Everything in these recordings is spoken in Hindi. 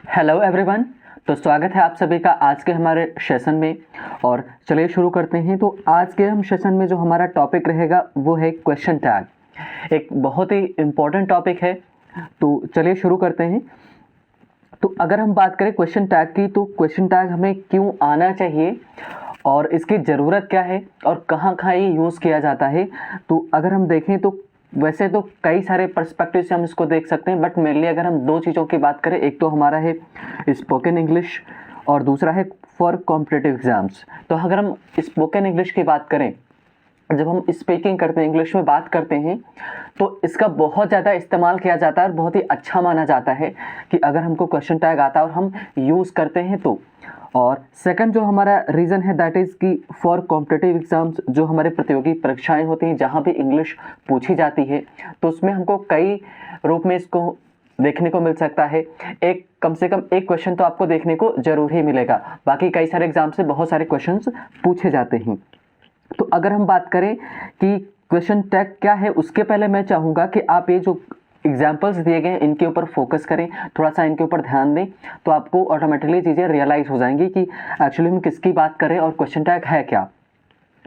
Hello everyone. तो स्वागत है आप सभी का आज के हमारे सेशन में। और चलिए शुरू करते हैं। तो आज के हम सेशन में जो हमारा टॉपिक रहेगा वो है क्वेश्चन टैग। एक बहुत ही इम्पोर्टेंट टॉपिक है। तो चलिए शुरू करते हैं। तो अगर हम बात करें क्वेश्चन टैग की, तो क्वेश्चन टैग हमें क्यों आना चाहिए और इसकी ज़रूरत क्या है और कहाँ कहाँ ये यूज़ किया जाता है। तो अगर हम देखें तो वैसे तो कई सारे पर्सपेक्टिव से हम इसको देख सकते हैं, बट मेनली अगर हम दो चीज़ों की बात करें, एक तो हमारा है स्पोकन इंग्लिश और दूसरा है फॉर कॉम्पिटिटिव एग्ज़ाम्स। तो अगर हम स्पोकन इंग्लिश की बात करें, जब हम स्पीकिंग करते हैं, इंग्लिश में बात करते हैं, तो इसका बहुत ज़्यादा इस्तेमाल किया जाता है और बहुत ही अच्छा माना जाता है कि अगर हमको क्वेश्चन टैग आता है और हम यूज़ करते हैं तो। और सेकंड जो हमारा रीज़न है दैट इज़ कि फॉर कॉम्पिटिटिव एग्ज़ाम्स, जो हमारे प्रतियोगी परीक्षाएं होती हैं जहाँ भी इंग्लिश पूछी जाती है, तो उसमें हमको कई रूप में इसको देखने को मिल सकता है। एक कम से कम एक क्वेश्चन तो आपको देखने को ज़रूर ही मिलेगा। बाकी कई सारे एग्ज़ाम से बहुत सारे क्वेश्चंस पूछे जाते हैं। तो अगर हम बात करें कि क्वेश्चन टैग क्या है, उसके पहले मैं चाहूँगा कि आप ये जो एग्जाम्पल्स दिए गए हैं इनके ऊपर फोकस करें, थोड़ा सा इनके ऊपर ध्यान दें, तो आपको ऑटोमेटिकली चीज़ें रियलाइज़ हो जाएंगी कि एक्चुअली हम किसकी बात करें और क्वेश्चन टैग है क्या।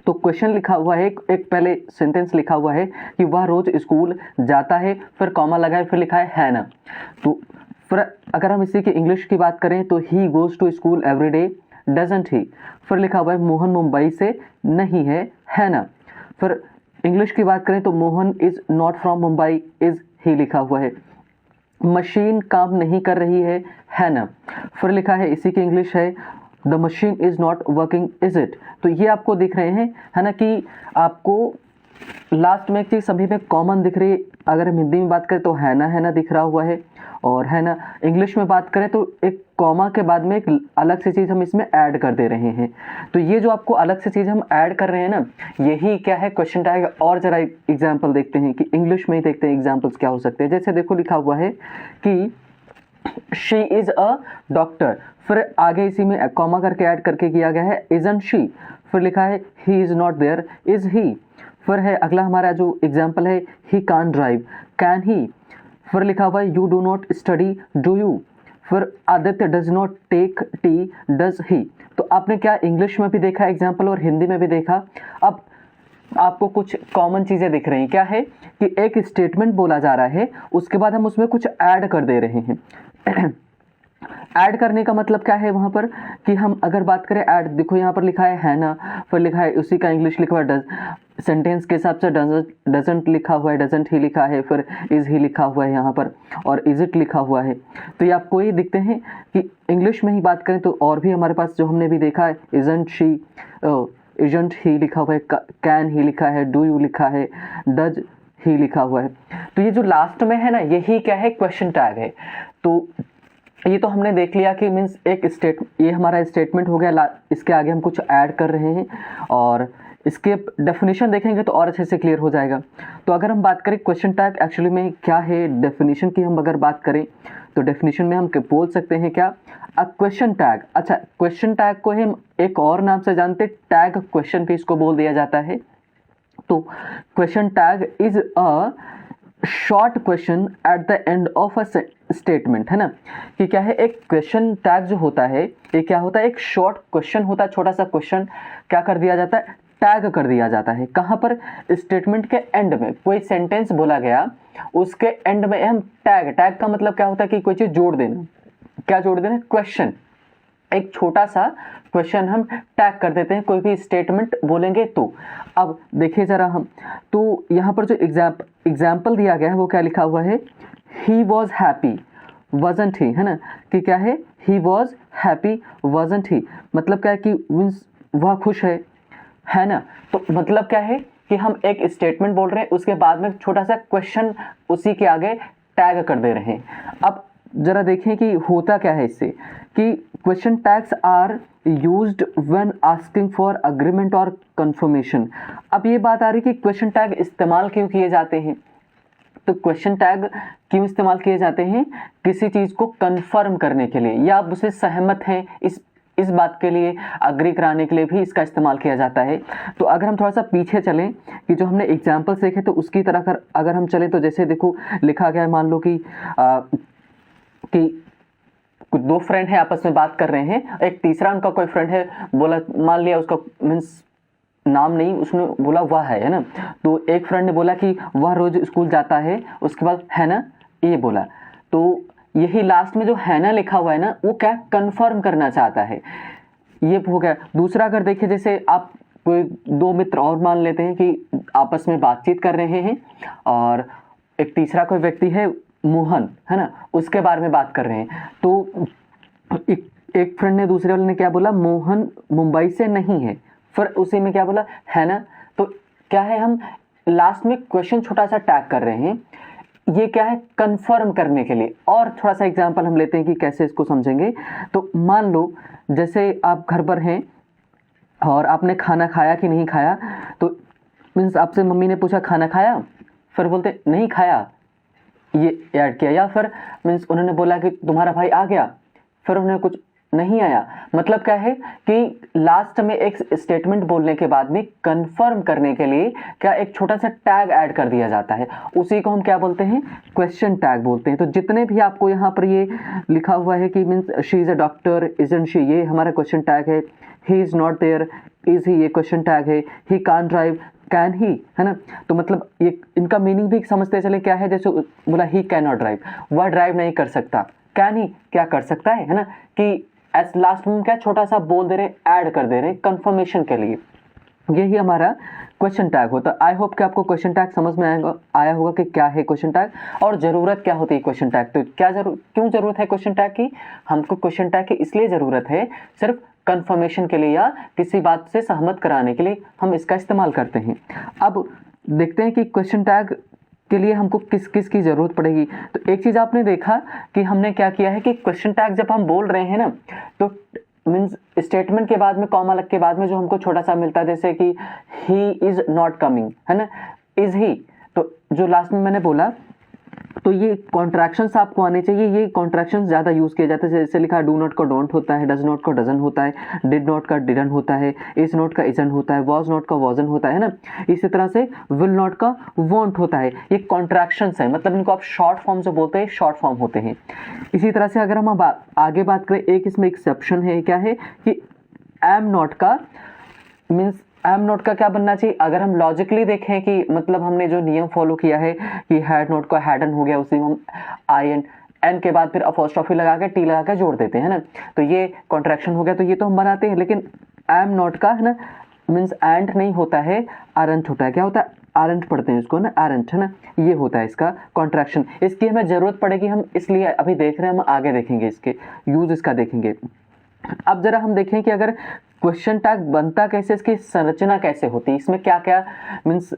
तो क्वेश्चन लिखा हुआ है, एक पहले सेंटेंस लिखा हुआ है कि वह रोज़ स्कूल जाता है, फिर कॉमा लगा है, फिर लिखा है ना। तो फिर अगर हम इसी की इंग्लिश की बात करें तो he goes to school every day doesn't he. फिर लिखा हुआ है मोहन मुंबई से नहीं है ना। फिर इंग्लिश की बात करें तो Mohan is not from Mumbai, is he लिखा हुआ है। मशीन काम नहीं कर रही है ना। फिर लिखा है इसी की इंग्लिश है the machine is not working is it. तो ये आपको दिख रहे हैं, है ना, कि आपको लास्ट में एक चीज़ सभी में कॉमन दिख रही है। अगर हम हिंदी में बात करें तो है ना दिख रहा हुआ है, और है ना इंग्लिश में बात करें तो एक कॉमा के बाद में एक अलग से चीज़ हम इसमें ऐड कर दे रहे हैं। तो ये जो आपको अलग से चीज़ हम ऐड कर रहे हैं ना, यही क्या है क्वेश्चन टैग। और ज़रा एग्जाम्पल देखते हैं कि इंग्लिश में ही देखते हैं एग्जाम्पल्स क्या हो सकते हैं। जैसे देखो लिखा हुआ है कि शी इज़ अ डॉक्टर, फिर आगे इसी में कॉमा करके ऐड करके किया गया है इजंट शी। फिर लिखा है he is not there, is he. फिर है अगला हमारा जो एग्जाम्पल है ही कान ड्राइव, कैन ही। फिर लिखा हुआ है you do not study, do you. फिर Aditya does not take tea, does he. तो आपने क्या इंग्लिश में भी देखा एग्जाम्पल और हिंदी में भी देखा। अब आपको कुछ कॉमन चीज़ें दिख रही हैं। क्या है कि एक स्टेटमेंट बोला जा रहा है, उसके बाद हम उसमें कुछ ऐड कर दे रहे हैं। ऐड करने का मतलब क्या है वहाँ पर कि हम अगर बात करें ऐड, देखो यहाँ पर लिखा है ना, फिर लिखा है उसी का इंग्लिश लिखा हुआ है डज। सेंटेंस के हिसाब से डजंट लिखा हुआ है, डजंट ही लिखा है, फिर इज़ ही लिखा हुआ है यहाँ पर, और इज़ इट लिखा हुआ है। तो ये आपको ये दिखते हैं कि इंग्लिश में ही बात करें तो और भी हमारे पास जो हमने भी देखा है इजंट शी, इजंट ही लिखा हुआ है, कैन ही लिखा है, डू यू लिखा है, डज ही लिखा हुआ है। तो ये जो लास्ट में है ना, यही क्या है क्वेश्चन टैग है। तो ये तो हमने देख लिया कि मीन्स ये हमारा स्टेटमेंट हो गया। इसके आगे हम कुछ ऐड कर रहे हैं और इसके डेफिनेशन देखेंगे तो और अच्छे से क्लियर हो जाएगा। तो अगर हम बात करें क्वेश्चन टैग एक्चुअली में क्या है, डेफिनेशन की हम अगर बात करें तो डेफिनेशन में हम बोल सकते हैं क्या, अ क्वेश्चन टैग। अच्छा, क्वेश्चन टैग को हम एक और नाम से जानते, टैग क्वेश्चन भी इसको बोल दिया जाता है। तो question tag is a short question at the end of a statement, है ना। कि क्या है, एक क्वेश्चन टैग जो होता है ये क्या होता है, एक शॉर्ट क्वेश्चन होता है, छोटा सा क्वेश्चन क्या कर दिया जाता है, टैग कर दिया जाता है। कहाँ पर, स्टेटमेंट के एंड में कोई सेंटेंस बोला गया, उसके एंड में हम टैग का मतलब क्या होता है कि कोई चीज़ जोड़ देना। क्या जोड़ देना, क्वेश्चन, एक छोटा सा क्वेश्चन हम टैग कर देते हैं कोई भी स्टेटमेंट बोलेंगे तो। अब देखिए ज़रा हम, तो यहाँ पर जो एग्जाम्पल दिया गया है वो क्या लिखा हुआ है, ही वॉज हैप्पी वजंट ही, है ना। कि क्या है, ही वॉज हैप्पी वजंट ही, मतलब क्या है कि मीन्स वह खुश है ना। तो मतलब क्या है कि हम एक स्टेटमेंट बोल रहे हैं, उसके बाद में छोटा सा क्वेश्चन उसी के आगे टैग कर दे रहे हैं। अब जरा देखें कि होता क्या है इससे, कि question tags are used when asking for agreement और कंफर्मेशन। अब ये बात आ रही कि क्वेश्चन टैग इस्तेमाल क्यों किए जाते हैं। तो क्वेश्चन टैग क्यों इस्तेमाल किए जाते हैं, किसी चीज़ को कंफर्म करने के लिए, या आप उससे सहमत हैं इस बात के लिए अग्री कराने के लिए भी इसका इस्तेमाल किया जाता है। तो अगर हम थोड़ा सा पीछे चलें कि जो हमने एग्जाम्पल्स देखे तो उसकी तरह अगर हम चलें तो जैसे देखो लिखा गया है, मान लो कि कुछ दो फ्रेंड है आपस में बात कर रहे हैं, एक तीसरा उनका कोई फ्रेंड है, बोला, मान लिया उसका मीन्स नाम नहीं, उसने बोला वह है ना, तो एक फ्रेंड ने बोला कि वह रोज स्कूल जाता है, उसके बाद है ना ये बोला, तो यही लास्ट में जो है ना लिखा हुआ है ना, वो क्या कंफर्म करना चाहता है, ये हो गया। दूसरा अगर देखें, जैसे आप कोई दो मित्र और मान लेते हैं कि आपस में बातचीत कर रहे हैं और एक तीसरा कोई व्यक्ति है मोहन, है ना, उसके बारे में बात कर रहे हैं, तो एक फ्रेंड ने दूसरे वाले ने क्या बोला, मोहन मुंबई से नहीं है, फिर उसी में क्या बोला, है ना, तो क्या है, हम लास्ट में क्वेश्चन छोटा सा टैग कर रहे हैं, ये क्या है, कंफर्म करने के लिए। और थोड़ा सा एग्जांपल हम लेते हैं कि कैसे इसको समझेंगे। तो मान लो जैसे आप घर पर हैं और आपने खाना खाया कि नहीं खाया, तो मीन्स आपसे मम्मी ने पूछा खाना खाया, फिर बोलते नहीं खाया, ये ऐड किया, या फिर मीन्स उन्होंने बोला कि तुम्हारा भाई आ गया, फिर उन्होंने कुछ नहीं आया। मतलब क्या है कि लास्ट में एक स्टेटमेंट बोलने के बाद में कंफर्म करने के लिए क्या एक छोटा सा टैग ऐड कर दिया जाता है, उसी को हम क्या बोलते हैं, क्वेश्चन टैग बोलते हैं। तो जितने भी आपको यहाँ पर ये लिखा हुआ है कि means she is a doctor, isn't she, ये हमारा क्वेश्चन टैग है। He is not there, is he, ये क्वेश्चन टैग है। He can't drive, can he, है ना, तो मतलब ये इनका मीनिंग भी समझते चले क्या है। जैसे बोला ही कैन नॉट ड्राइव, वह ड्राइव नहीं कर सकता, कैन ही क्या कर सकता है ना, कि एस लास्ट में क्या छोटा सा बोल दे रहे, ऐड कर दे रहे कंफर्मेशन के लिए, यही हमारा क्वेश्चन टैग होता है। आई होप कि आपको क्वेश्चन टैग समझ में आया होगा कि क्या है क्वेश्चन टैग और ज़रूरत क्या होती है क्वेश्चन टैग। तो क्यों ज़रूरत है क्वेश्चन टैग की, हमको क्वेश्चन टैग की इसलिए ज़रूरत है, सिर्फ कंफर्मेशन के लिए या किसी बात से सहमत कराने के लिए हम इसका इस्तेमाल करते हैं। अब देखते हैं कि क्वेश्चन टैग के लिए हमको किस किस की ज़रूरत पड़ेगी। तो एक चीज़ आपने देखा कि हमने क्या किया है कि क्वेश्चन टैग जब हम बोल रहे हैं ना, तो मीन्स स्टेटमेंट के बाद में कॉमा लग के बाद में जो हमको छोटा सा मिलता है, जैसे कि ही इज़ नॉट कमिंग, है ना, इज़ ही, तो जो लास्ट में मैंने बोला, तो ये कॉन्ट्रैक्शंस आपको आने चाहिए। ये कॉन्ट्रैक्शंस ज़्यादा यूज़ किए जाते हैं, जैसे लिखा डू नॉट का डोंट होता है, डज नॉट का डजन होता है, डिड नॉट का डिडन होता है, इज नॉट का इजन होता है, वॉज नॉट का वॉजन होता है ना। इसी तरह से विल नॉट का वॉन्ट होता है। ये कॉन्ट्रैक्शंस है, मतलब इनको आप शॉर्ट फॉर्म से बोलते हैं, शॉर्ट फॉर्म होते हैं। इसी तरह से अगर हम आगे बात करें, एक इसमें एक्सेप्शन है, क्या है कि एम नॉट का मीन्स एम नॉट का क्या बनना चाहिए। अगर हम लॉजिकली देखें कि मतलब हमने जो नियम फॉलो किया है कि हैड नॉट का हैडन हो गया, उसी में हम आई एन के बाद फिर अपोस्ट्रोफी लगा के टी लगा के जोड़ देते हैं ना, तो ये कॉन्ट्रैक्शन हो गया, तो ये तो हम बनाते हैं। लेकिन एम नॉट का है ना मीन्स एंड नहीं होता है, आरंट होता है। क्या होता है, आरंट पढ़ते हैं इसको ना, आरंट, है ना, ये होता है इसका कॉन्ट्रैक्शन। इसकी हमें ज़रूरत पड़ेगी, हम इसलिए अभी देख रहे हैं, हम आगे देखेंगे इसके यूज़, इसका देखेंगे। अब जरा हम देखें कि अगर क्वेश्चन टैग बनता कैसे, इसकी संरचना कैसे होती है, इसमें क्या क्या मीन्स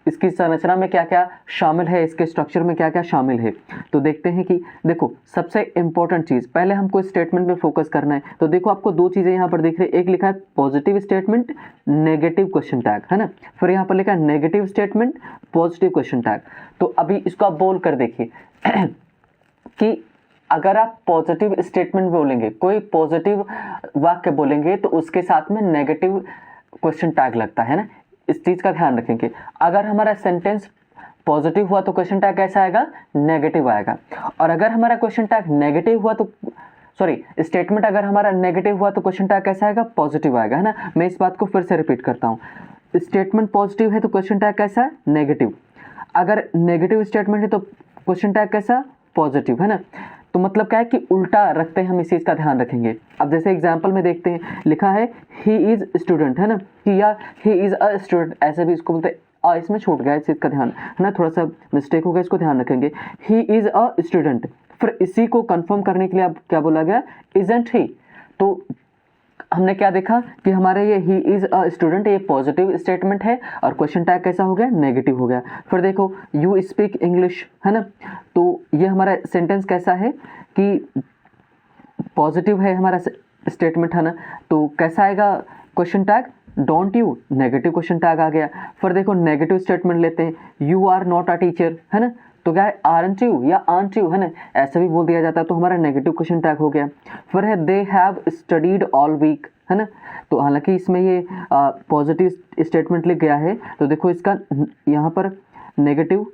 इसकी संरचना में क्या क्या शामिल है, इसके स्ट्रक्चर में क्या क्या शामिल है। तो देखते हैं कि देखो सबसे इंपॉर्टेंट चीज़, पहले हमको स्टेटमेंट पे फोकस करना है। तो देखो आपको दो चीज़ें यहाँ पर दिख रही है, एक लिखा है positive statement, negative question tag, है ना, फिर यहाँ पर लिखा है negative statement, positive question tag. तो अभी इसको आप बोल कर देखिए कि अगर आप पॉजिटिव स्टेटमेंट बोलेंगे, कोई पॉजिटिव वाक्य बोलेंगे, तो उसके साथ में नेगेटिव क्वेश्चन टैग लगता है ना, इस चीज़ का ध्यान रखेंगे। अगर हमारा सेंटेंस पॉजिटिव हुआ तो क्वेश्चन टैग कैसा आएगा, नेगेटिव आएगा। और अगर हमारा क्वेश्चन टैग नेगेटिव हुआ तो स्टेटमेंट अगर हमारा नेगेटिव हुआ तो क्वेश्चन टैग कैसा आएगा, पॉजिटिव आएगा, है ना। मैं इस बात को फिर से रिपीट करता हूँ, स्टेटमेंट पॉजिटिव है तो क्वेश्चन टैग कैसा है, नेगेटिव। अगर नेगेटिव स्टेटमेंट है तो क्वेश्चन टैग कैसा, पॉजिटिव, है ना। तो मतलब क्या है कि उल्टा रखते हैं हम, इस चीज़ का ध्यान रखेंगे। अब जैसे एग्जांपल में देखते हैं, लिखा है ही इज़ स्टूडेंट, है ना, कि या ही इज़ अ स्टूडेंट, ऐसे भी इसको बोलते हैं। इसमें छूट गया, इस चीज़ का ध्यान, है ना, थोड़ा सा मिस्टेक हो गया, इसको ध्यान रखेंगे। ही इज़ अ स्टूडेंट, फिर इसी को कंफर्म करने के लिए अब क्या बोला गया, इजंट ही। तो हमने क्या देखा कि हमारे ये ही इज़ अ स्टूडेंट, ये पॉजिटिव स्टेटमेंट है और क्वेश्चन टैग कैसा हो गया, नेगेटिव हो गया। फिर देखो यू स्पीक इंग्लिश, है ना, तो ये हमारा सेंटेंस कैसा है कि पॉजिटिव है हमारा स्टेटमेंट, है ना, तो कैसा आएगा question tag, don't you, negative question tag आ गया। फिर देखो नेगेटिव स्टेटमेंट लेते हैं, you are not a teacher, है ना, तो क्या है, आरंट यू या आंट यू, है ना, ऐसे भी बोल दिया जाता है, तो हमारा नेगेटिव क्वेश्चन टैग हो गया। फिर है they have studied all week, है ना, तो हालांकि इसमें ये पॉजिटिव स्टेटमेंट लिख गया है, तो देखो इसका यहाँ पर नेगेटिव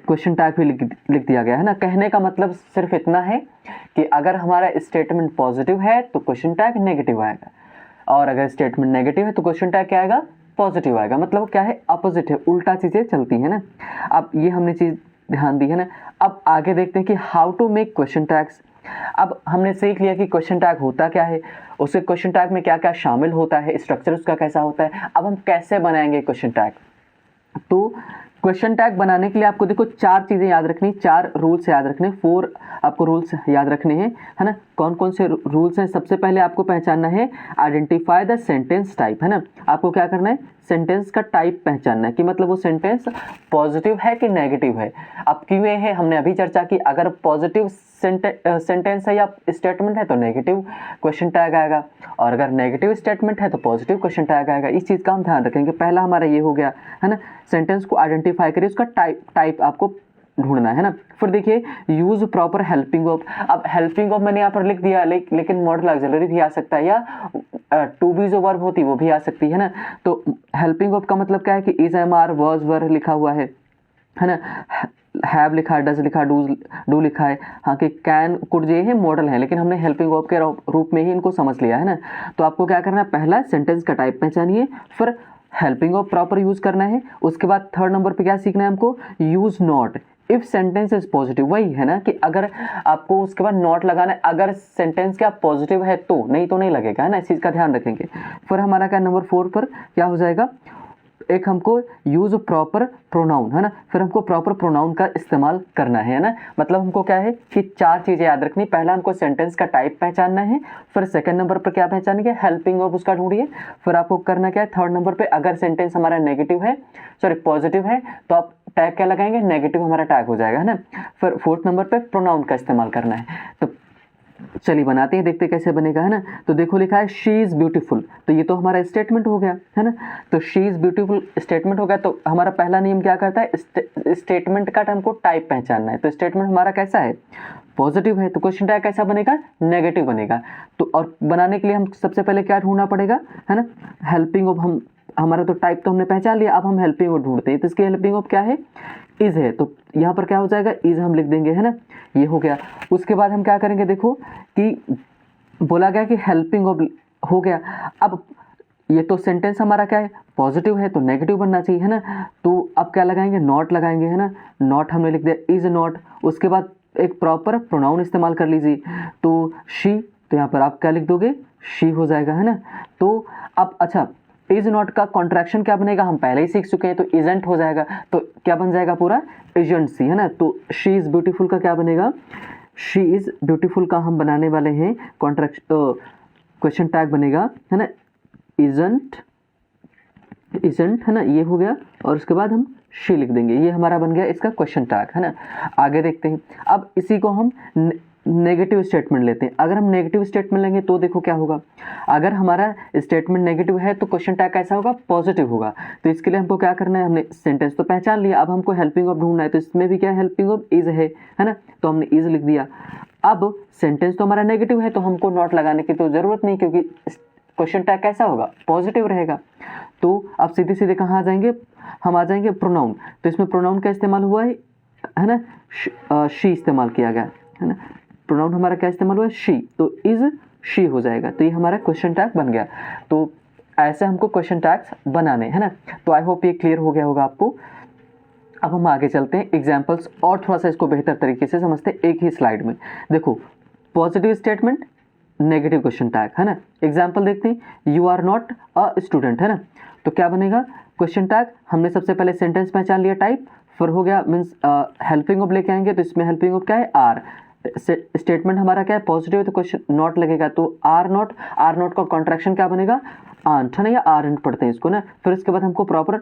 क्वेश्चन टैग भी लिख दिया गया है ना। कहने का मतलब सिर्फ इतना है कि अगर हमारा स्टेटमेंट पॉजिटिव है तो क्वेश्चन टैग नेगेटिव आएगा, और अगर स्टेटमेंट नेगेटिव है तो क्वेश्चन टैग क्या आएगा, पॉजिटिव आएगा। मतलब क्या है, अपोजिट है, उल्टा चीज़ें चलती है ना। अब ये हमने चीज़ ध्यान दी है ना। अब आगे देखते हैं कि how to make question tags. अब हमने सीख लिया कि क्वेश्चन टैग होता क्या है, उसके क्वेश्चन टैग में क्या क्या शामिल होता है, स्ट्रक्चर उसका कैसा होता है। अब हम कैसे बनाएंगे क्वेश्चन टैग। तो क्वेश्चन टैग बनाने के लिए आपको देखो 4 चीज़ें याद रखनी, 4 रूल्स याद रखने, 4 आपको रूल्स याद रखने हैं, है ना। कौन कौन से रूल्स हैं? सबसे पहले आपको पहचानना है आइडेंटिफाई द सेंटेंस टाइप, है ना। आपको क्या करना है, सेंटेंस का टाइप पहचानना है कि मतलब वो सेंटेंस पॉजिटिव है कि नेगेटिव है। अब क्यों है, हमने अभी चर्चा की, अगर पॉजिटिव सेंटेंस है या स्टेटमेंट है तो नेगेटिव क्वेश्चन टैग आएगा, और अगर नेगेटिव स्टेटमेंट है तो पॉजिटिव क्वेश्चन टैग आएगा। इस चीज़ का हम ध्यान रखेंगे। पहला हमारा ये हो गया, है ना। सेंटेंस को आइडेंटिफाई करिए, उसका टाइप आपको ढूंढना है ना। फिर देखिए यूज प्रॉपर हेल्पिंग वर्ब। अब हेल्पिंग वर्ब मैंने यहाँ पर लिख दिया, लेकिन मॉडल ऑक्सिलरी भी आ सकता है, या टू बी जो वर्ब होती है वो भी आ सकती है ना। तो हेल्पिंग वर्ब का मतलब क्या है कि इज, एम, आर, वाज, वर लिखा हुआ है ना। हैव लिखा है, डज लिखा है, डू लिखा है। हाँ कि कैन, कुड ये है मॉडल है, लेकिन हमने हेल्पिंग वर्ब के रूप में ही इनको समझ लिया है ना। तो आपको क्या करना है, पहला सेंटेंस का टाइप पहचानिए, फिर हेल्पिंग वर्ब प्रॉपर यूज करना है। उसके बाद 3rd नंबर पे क्या सीखना है हमको, use not if sentence is positive. वही है ना कि अगर आपको उसके बाद नॉट लगाना है, अगर सेंटेंस क्या पॉजिटिव है तो, नहीं तो नहीं लगेगा, है ना। इस चीज़ का ध्यान रखेंगे। फिर हमारा क्या नंबर 4 पर क्या हो जाएगा, एक हमको यूज प्रॉपर प्रोनाउन, है ना। फिर हमको प्रॉपर प्रोनाउन का इस्तेमाल करना है ना। मतलब हमको क्या है कि 4 चीज़ें याद रखनी। पहला हमको सेंटेंस का टाइप पहचानना है, फिर 2nd नंबर पर क्या पहचानेंगे, हेल्पिंग वर्ब उसका ढूंढिए। फिर आपको करना क्या है, 3rd नंबर पे अगर सेंटेंस हमारा नेगेटिव है, सॉरी पॉजिटिव है, तो आप टैग क्या लगाएंगे, नेगेटिव हमारा टैग हो जाएगा, है ना। फिर 4th नंबर पे प्रोनाउन का इस्तेमाल करना है। तो चलिए बनाते हैं, देखते कैसे बनेगा, है ना। तो देखो लिखा है शी इज़ ब्यूटीफुल, तो ये तो हमारा स्टेटमेंट हो गया, है ना। तो शी इज़ ब्यूटीफुल स्टेटमेंट हो गया। तो हमारा पहला नियम क्या करता है, स्टेटमेंट का हमको टाइप पहचानना है। तो स्टेटमेंट हमारा कैसा है, पॉजिटिव है, तो क्वेश्चन टैग कैसा बनेगा, नेगेटिव बनेगा। तो और बनाने के लिए हम सबसे पहले क्या ढूंढना पड़ेगा, है ना, हेल्पिंग ऑफ। हम हमारा तो टाइप तो हमने पहचान लिया, अब हम हेल्पिंग ऑफ ढूंढते हैं। तो इसकी हेल्पिंग ऑफ क्या है, इज है, तो यहाँ पर क्या हो जाएगा, इज हम लिख देंगे, है ना। ये हो गया। उसके बाद हम क्या करेंगे, देखो कि बोला गया कि हेल्पिंग ऑफ हो गया। अब ये तो सेंटेंस हमारा क्या है, पॉजिटिव है, तो नेगेटिव बनना चाहिए, है ना। तो अब क्या लगाएंगे, नॉट लगाएंगे, है ना। नॉट हमने लिख दिया, इज नॉट। उसके बाद एक प्रॉपर प्रोनाउन इस्तेमाल कर लीजिए, तो शी, तो यहाँ पर आप क्या लिख दोगे, शी हो जाएगा, है ना। तो अब अच्छा, इज नॉट का कॉन्ट्रैक्शन क्या बनेगा, हम पहले ही सीख चुके हैं, तो इजेंट हो जाएगा। तो क्या बन जाएगा पूरा, एजेंसी, है ना। तो शी इज़ ब्यूटीफुल का क्या बनेगा, शी इज़ ब्यूटीफुल का हम बनाने वाले हैं क्वेश्चन टैग बनेगा, है ना, इजेंट, है ना, ये हो गया। और उसके बाद हम शी लिख देंगे, ये हमारा बन गया इसका क्वेश्चन टैग, है ना। आगे देखते हैं। अब इसी को हम नेगेटिव स्टेटमेंट लेते हैं। अगर हम नेगेटिव स्टेटमेंट लेंगे तो देखो क्या होगा, अगर हमारा स्टेटमेंट नेगेटिव है तो क्वेश्चन टैग कैसा होगा, पॉजिटिव होगा। तो इसके लिए हमको क्या करना है, हमने सेंटेंस तो पहचान लिया, अब हमको हेल्पिंग ऑफ ढूंढना है। तो इसमें भी क्या हेल्पिंग ऑफ इज है ना, तो हमने इज लिख दिया। अब सेंटेंस तो हमारा नेगेटिव है, तो हमको नॉट लगाने की तो ज़रूरत नहीं, क्योंकि क्वेश्चन टैग कैसा होगा, पॉजिटिव रहेगा। तो अब सीधे सीधे कहाँ आ जाएंगे, हम आ जाएंगे प्रोनाउन। तो इसमें प्रोनाउन का इस्तेमाल हुआ है ना, शी इस्तेमाल किया गया, है ना। प्रोनाउन हमारा क्या इस्तेमाल हुआ है, शी, तो इज शी हो जाएगा। तो ये हमारा क्वेश्चन टैग बन गया। तो ऐसे हमको क्वेश्चन टैग्स बनाने, है ना। तो आई होप ये क्लियर हो गया होगा आपको। अब हम आगे चलते हैं एग्जाम्पल्स, और थोड़ा सा इसको बेहतर तरीके से समझते हैं एक ही स्लाइड में। देखो positive statement, negative question tag, है ना। एग्जाम्पल देखते हैं, you are not a student, है ना। तो क्या बनेगा, क्वेश्चन टैग हमने सबसे पहले सेंटेंस पहचान लिया, टाइप, फिर हो गया मीन्स हेल्पिंग ऑफ लेके आएंगे। तो इसमें हेल्पिंग ऑफ क्या है, आर। स्टेटमेंट हमारा क्या है, पॉजिटिव है, तो क्वेश्चन नॉट लगेगा, तो आर नॉट का कॉन्ट्रैक्शन क्या बनेगा, आंट, है ना, या आर एंट पढ़ते हैं इसको ना। फिर इसके बाद हमको प्रॉपर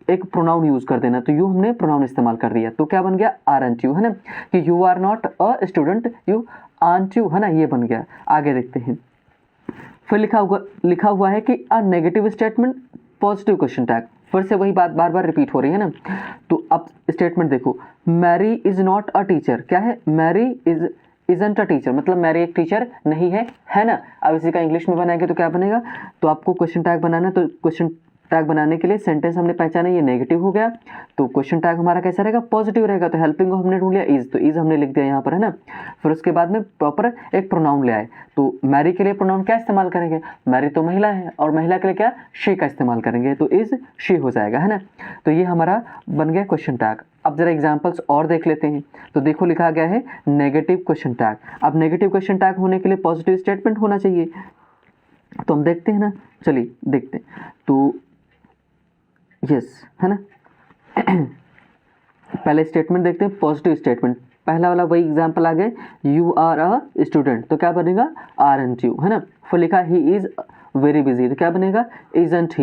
एक प्रोनाउन यूज कर देना, तो यू हमने प्रोनाउन इस्तेमाल कर दिया, तो क्या बन गया, आर एंट यू, है ना, कि you are not a student, you aren't you, है ना, ये बन गया। आगे देखते हैं। फिर लिखा हुआ है कि a negative statement, positive question tag. फिर से वही बात बार बार रिपीट हो रही है ना। तो अब स्टेटमेंट देखो, Mary is not a teacher, क्या है, मैरी इजंट अ टीचर, मतलब मैरी एक टीचर नहीं है, है ना। अब इसी का इंग्लिश में बनाएंगे तो क्या बनेगा, तो आपको क्वेश्चन टैग बनाना है, तो क्वेश्चन टैग बनाने के लिए सेंटेंस हमने पहचाना ये नेगेटिव हो गया, तो क्वेश्चन टैग हमारा कैसा रहेगा, पॉजिटिव रहेगा। तो हेल्पिंग ऑफ हमने ढूंढ लिया इज, तो इज हमने लिख दिया यहाँ पर, है ना। फिर उसके बाद में प्रॉपर एक प्रोनाउन ले आए, तो मैरी के लिए प्रोनाउन क्या इस्तेमाल करेंगे, मैरी तो महिला है और महिला के लिए क्या शी का इस्तेमाल करेंगे, तो इज शी हो जाएगा, है ना। तो ये हमारा बन गया क्वेश्चन टैग। अब जरा एग्जांपल्स और देख लेते हैं। तो देखो लिखा गया है नेगेटिव क्वेश्चन टैग। अब नेगेटिव क्वेश्चन टैग होने के लिए पॉजिटिव स्टेटमेंट होना चाहिए, तो हम देखते हैं ना, चलिए देखते हैं। तो यस, है ना। पहले स्टेटमेंट देखते हैं, पॉजिटिव स्टेटमेंट। पहला वाला वही एग्जांपल आ गए, यू आर अ स्टूडेंट, तो क्या बनेगा आरंट यू, है ना। फिर लिखा ही इज वेरी बिजी, तो क्या बनेगा इजंट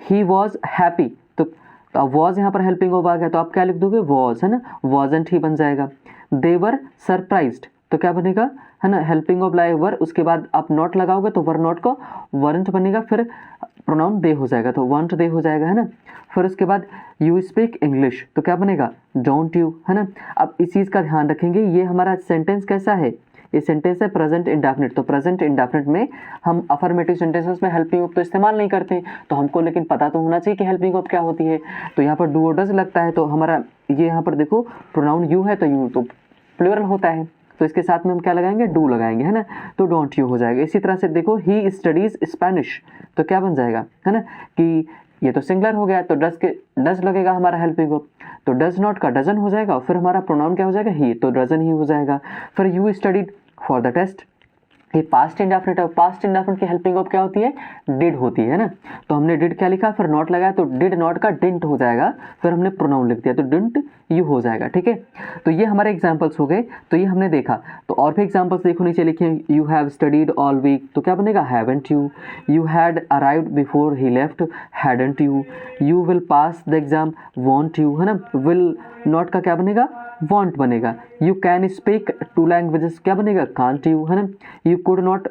ही वॉज हैप्पी, तो वॉज यहाँ पर हेल्पिंग वर्ब आ गया, तो आप क्या लिख दोगे वॉज, है ना, वॉजंट ही बन जाएगा। दे वर सरप्राइज्ड, तो क्या बनेगा, है ना, हेल्पिंग वर्ब लाए वर, उसके बाद आप नॉट लगाओगे तो वर नॉट को वरंट बनेगा, फिर प्रोनाउन दे हो जाएगा, तो वॉन्ट दे हो जाएगा, है ना। फिर उसके बाद यू स्पीक इंग्लिश, तो क्या बनेगा डोंट यू, है ना। अब इस चीज़ का ध्यान रखेंगे, ये हमारा सेंटेंस कैसा है, ये सेंटेंस है प्रेजेंट इंडेफिनिट, तो प्रेजेंट इंडेफिनिट में हम अफर्मेटिव सेंटेंसेस में हेल्पिंग वर्ब तो इस्तेमाल नहीं करते, तो हमको लेकिन पता तो होना चाहिए कि हेल्पिंग वर्ब क्या होती है। तो यहाँ पर डू और डज लगता है, तो हमारा ये यहाँ पर देखो प्रोनाउन यू है, तो यू तो प्लूरल होता है, तो इसके साथ में हम क्या लगाएंगे डू लगाएंगे, है ना, तो डोंट यू हो जाएगा। इसी तरह से देखो ही स्टडीज स्पेनिश, तो क्या बन जाएगा, है ना, कि ये तो सिंगुलर हो गया, तो डज लगेगा हमारा हेल्पिंग वर्ब, तो डज नॉट का डजन हो जाएगा, फिर हमारा प्रोनाउन क्या हो जाएगा ही, तो डजन ही हो जाएगा। फिर you studied for the test, ये पास्ट इंडेफिनिट है, पास्ट इंडेफिनिट की हेल्पिंग वर्ब क्या होती है डिड होती है ना, तो हमने डिड क्या लिखा, फिर नॉट लगाया, तो डिड नॉट का डिंट हो जाएगा, फिर हमने प्रोनाउन लिख दिया, तो डिंट यू हो जाएगा, ठीक है। तो ये हमारे एग्जांपल्स हो गए, तो ये हमने देखा। तो और भी एग्जांपल्स देखो, नीचे लिखे you have studied all week, तो क्या बनेगा haven't you, you had arrived before he left, hadn't you, you will pass the exam, won't you, है ना, विल नॉट का क्या बनेगा वॉन्ट बनेगा, यू कैन स्पीक 2 लैंग्वेजेस, क्या बनेगा कांट यू, है ना, you could not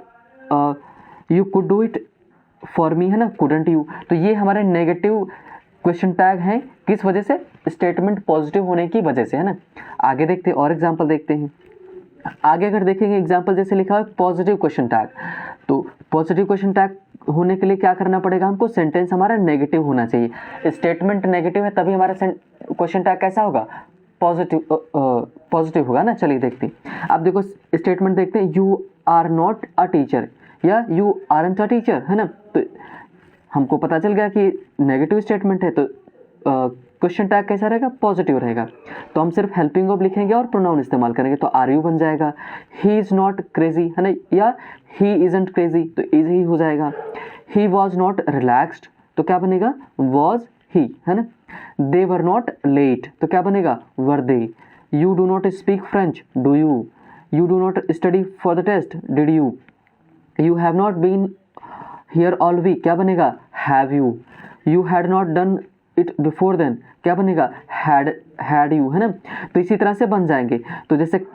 you could do it for me, है ना, कुडंट यू। तो ये हमारे नेगेटिव क्वेश्चन टैग हैं, किस वजह से, स्टेटमेंट पॉजिटिव होने की वजह से, है ना। आगे देखते हैं और एग्जांपल देखते हैं। आगे अगर देखेंगे एग्जांपल जैसे लिखा है पॉजिटिव क्वेश्चन टैग, तो पॉजिटिव क्वेश्चन टैग होने के लिए क्या करना पड़ेगा हमको, सेंटेंस हमारा नेगेटिव होना चाहिए, स्टेटमेंट नेगेटिव है तभी हमारा क्वेश्चन टैग कैसा होगा पॉजिटिव होगा ना। चलिए देखते हैं, अब देखो स्टेटमेंट देखते हैं, you are not a teacher या यू आरंट अ टीचर, है ना, तो हमको पता चल गया कि नेगेटिव स्टेटमेंट है, तो क्वेश्चन टैग कैसा रहेगा पॉजिटिव रहेगा, तो हम सिर्फ हेल्पिंग वर्ब लिखेंगे और प्रोनाउन इस्तेमाल करेंगे, तो आर यू बन जाएगा। ही इज़ नॉट क्रेजी, है ना, या ही इजंट क्रेजी, तो इज ही हो जाएगा। ही वॉज नॉट रिलैक्स्ड, तो क्या बनेगा वॉज ही, है ना। दे वर नॉट लेट, तो क्या बनेगा were they. You do not speak French, do you. You do not study for the test, did you. You have not been here all week, क्या बनेगा have you. You had not done it before then, क्या बनेगा हैड यू, है ना। तो इसी तरह से बन जाएंगे। तो जैसे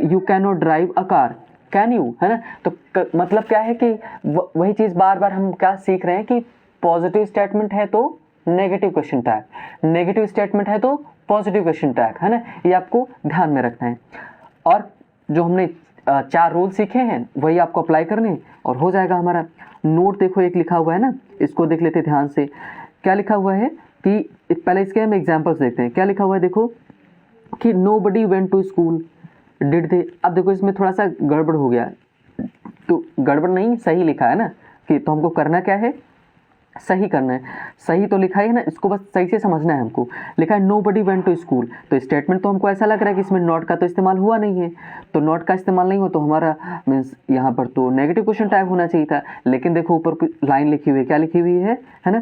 you can not drive a car, can you, है ना। तो मतलब क्या है कि वही चीज़ बार बार हम क्या सीख रहे हैं कि पॉजिटिव स्टेटमेंट है तो negative question tag, negative statement है तो पॉजिटिव क्वेश्चन टैग, है ना, ये आपको ध्यान में रखना है। और जो हमने 4 रूल सीखे हैं वही आपको अप्लाई करने हैं और हो जाएगा हमारा। नोट देखो एक लिखा हुआ है ना, इसको देख लेते ध्यान से, क्या लिखा हुआ है कि पहले इसके हम एग्जाम्पल्स देखते हैं। क्या लिखा हुआ है देखो कि nobody went to school, did they. अब देखो इसमें थोड़ा सा गड़बड़ हो गया, तो गड़बड़ नहीं सही लिखा है ना, कि तो हमको करना क्या है सही करना है, सही तो लिखा है ना, इसको बस सही से समझना है हमको। लिखा है नोबडी वेंट टू स्कूल, तो स्टेटमेंट तो हमको ऐसा लग रहा है कि इसमें नॉट का तो इस्तेमाल हुआ नहीं है, तो नॉट का इस्तेमाल नहीं हो तो हमारा मीन्स यहाँ पर तो नेगेटिव क्वेश्चन टैग होना चाहिए था। लेकिन देखो ऊपर लाइन लिखी हुई है, क्या लिखी हुई है ना,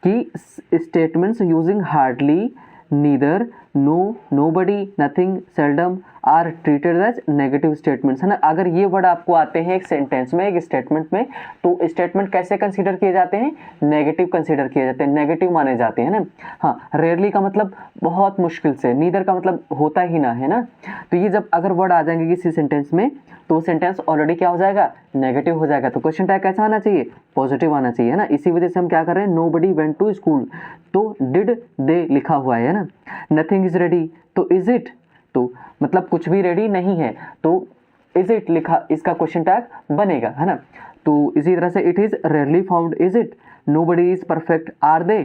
कि statements using hardly, neither, no, nobody, nothing, seldom are treated as negative statements, है ना। अगर ये वर्ड आपको आते हैं एक सेंटेंस में, एक स्टेटमेंट में, तो स्टेटमेंट कैसे कंसीडर किए जाते हैं, नेगेटिव कंसीडर किए जाते हैं, नेगेटिव माने जाते हैं ना। हाँ, रेयरली का मतलब बहुत मुश्किल से, नीदर का मतलब होता ही ना, है ना। तो ये जब अगर वर्ड आ जाएंगे किसी सेंटेंस में तो सेंटेंस ऑलरेडी क्या हो जाएगा नेगेटिव हो जाएगा, तो क्वेश्चन टैग कैसा आना चाहिए पॉजिटिव आना चाहिए, है ना। इसी वजह से हम क्या कर रहे हैं, नोबडी वेंट टू स्कूल, तो डिड दे लिखा हुआ है ना। नथिंग इज रेडी, तो इज इट, तो मतलब कुछ भी रेडी नहीं है, तो इज इट लिखा, इसका क्वेश्चन टैग बनेगा, है ना। तो इसी तरह से it is rarely found, is it, nobody is perfect, are they.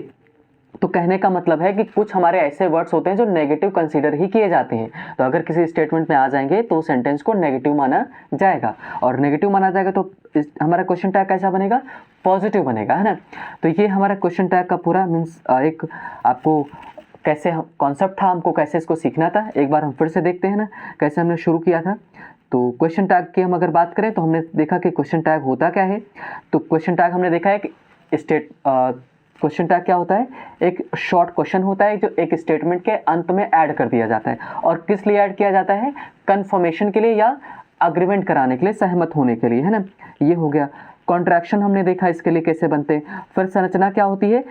तो कहने का मतलब है कि कुछ हमारे ऐसे वर्ड्स होते हैं जो नेगेटिव कंसीडर ही किए जाते हैं, तो अगर किसी स्टेटमेंट में आ जाएंगे तो सेंटेंस को नेगेटिव माना जाएगा, और नेगेटिव माना जाएगा तो हमारा क्वेश्चन टैग कैसा बनेगा, पॉजिटिव बनेगा, है ना। तो ये हमारा क्वेश्चन टैग का पूरा मीन्स एक आपको कैसे कॉन्सेप्ट था, हमको कैसे इसको सीखना था, एक बार हम फिर से देखते हैं ना कैसे हमने शुरू किया था। तो क्वेश्चन टैग की हम अगर बात करें तो हमने देखा कि क्वेश्चन टैग होता क्या है। तो क्वेश्चन टैग हमने देखा है कि क्वेश्चन टैग क्या होता है, एक शॉर्ट क्वेश्चन होता है जो एक स्टेटमेंट के अंत में ऐड कर दिया जाता है, और किस लिए ऐड किया जाता है, कंफर्मेशन के लिए या अग्रीमेंट कराने के लिए, सहमत होने के लिए, है ना। ये हो गया। कॉन्ट्रैक्शन हमने देखा इसके लिए कैसे बनते हैं। फिर संरचना क्या होती है,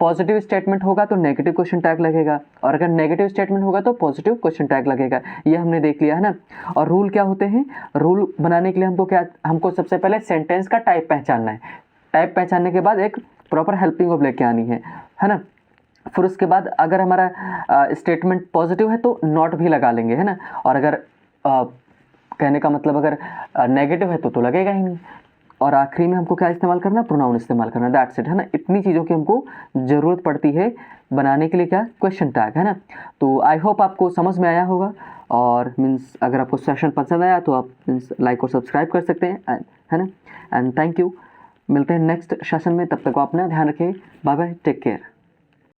पॉजिटिव स्टेटमेंट होगा तो नेगेटिव क्वेश्चन टैग लगेगा, और अगर नेगेटिव स्टेटमेंट होगा तो पॉजिटिव क्वेश्चन टैग लगेगा, ये हमने देख लिया, है ना। और रूल क्या होते हैं, रूल बनाने के लिए हमको सबसे पहले सेंटेंस का टाइप पहचानना है, टाइप पहचानने के बाद एक प्रॉपर हेल्पिंग वर्ब लेके आनी है ना। फिर उसके बाद अगर हमारा स्टेटमेंट पॉजिटिव है तो नॉट भी लगा लेंगे, है ना, और अगर कहने का मतलब अगर नेगेटिव है तो लगेगा ही नहीं। और आखिरी में हमको क्या इस्तेमाल करना, प्रोनाउन इस्तेमाल करना, दैट्स इट, है ना। इतनी चीज़ों की हमको ज़रूरत पड़ती है बनाने के लिए क्या, क्वेश्चन टैग, है ना। तो आई होप आपको समझ में आया होगा, और मीन्स अगर आपको सेशन पसंद आया तो आप मीन्स लाइक और सब्सक्राइब कर सकते हैं, है ना। एंड थैंक यू, मिलते हैं नेक्स्ट सेशन में, तब तक आप अपना ध्यान रखें, बाय बाय, टेक केयर।